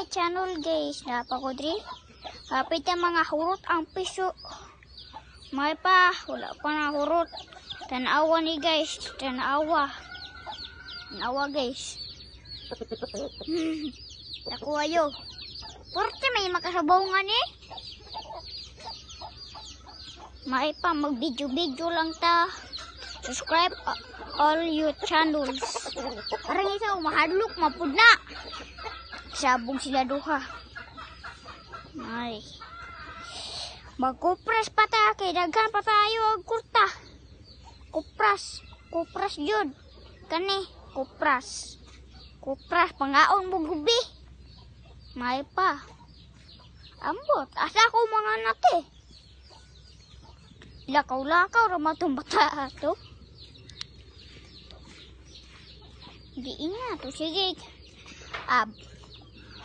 my channel guys. Napakodri. Kapit ang mga hurot ang piso. May pa. Wala pa na hurot. Tanawa ni guys. Tanawa. Tanawa guys. Nakuha yo. Porte may makasabaw nga ni. May pa mag-video lang ta. Subscribe all your channels. Parang isa mahadlok mapud na. Sabong sila duha. Ay. Magkupras pa ta kay daghan pa tayo og kurta. Kupras, kupras jud. Kani kupras. Kupras pangaon mo gubi. May pa. Ambot, asa ko mga nate. Lakaw-lakaw ramang itong bata ato. Giina to sige.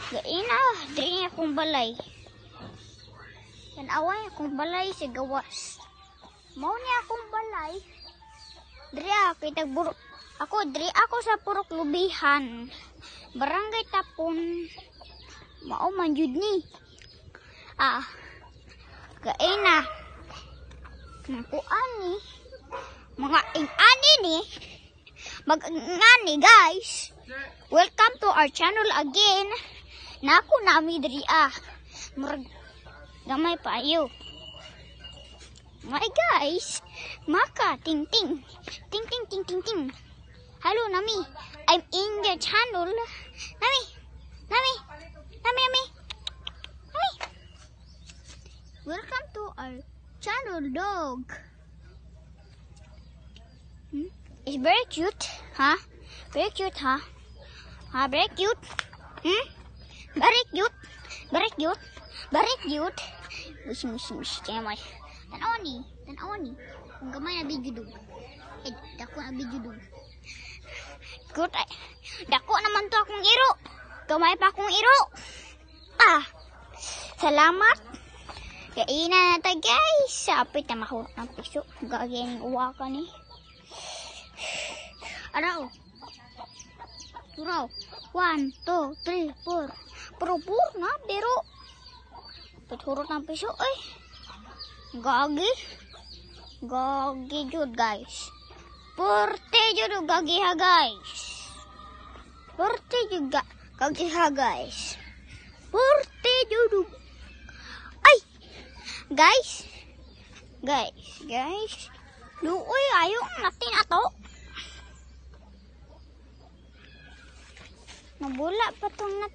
Giina, diri akong balay. Yan away akong balay sa gawas. Mao ni akong balay. Diri ako sa Purok Lubihan. Barangay Tapon. Mao man jud ni. Gaina. Kuani. Mga ingani ni. Mag-ngani guys. Welcome to our channel again. Naku nami diri Murag gamay pa ayo. My guys, maka ting ting. Ting ting ting ting ting. Hello nami. I'm in your channel. Nami. Nami. Nami nami. Nami. Welcome to our channel dog. It's very cute, huh? Very cute, huh? Very cute. Very cute. Very cute. Very cute. Wish, Jamay. Tanaw ni. Ang gamay na video dog. Dako na video dog. Good. Dako naman to akong iro. Gamay pa akong iro. Salamat. Kaina na tayo guys. Sapit na mahurot ng piso. Gagawin uwa ka ni. Araw. Turaw. 1, 2, 3, 4. Purupur na. Pero. Pathurot ng piso. Ay. Gagi. Gagi jud guys. Porte jud gagi ha guys. Porte jud gagi ha guys. Porte jud. Ay. Guys. Luoy ayo natin ato. Nabula pa tong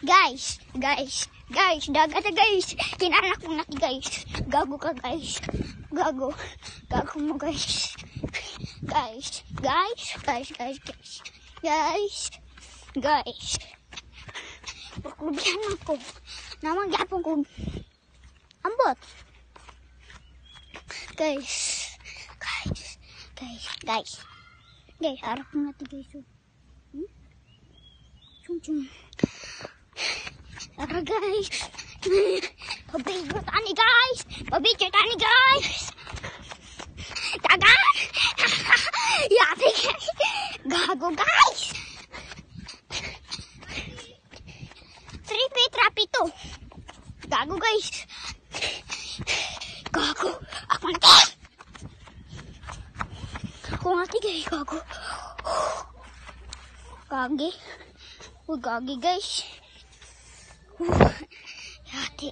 guys, dagat guys. Kinanak mo nati guys. Gago ka guys. Gago mo guys. Guys. Pagkubihan ako. Namang gapon ko. Ambot. Guys, harap mo natin guys. Chung. Tara guys. Pabidyo tani guys. Dagan. Yate guys. Gago guys. Trapi to. Gago guys. Gago. Ako ngati guys. Gago. Gagi. Gagi guys. Yati.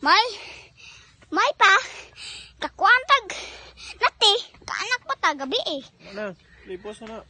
May pa. Kakuantag. Nati. Kaanak pa ta gabi Ano? Lipos na.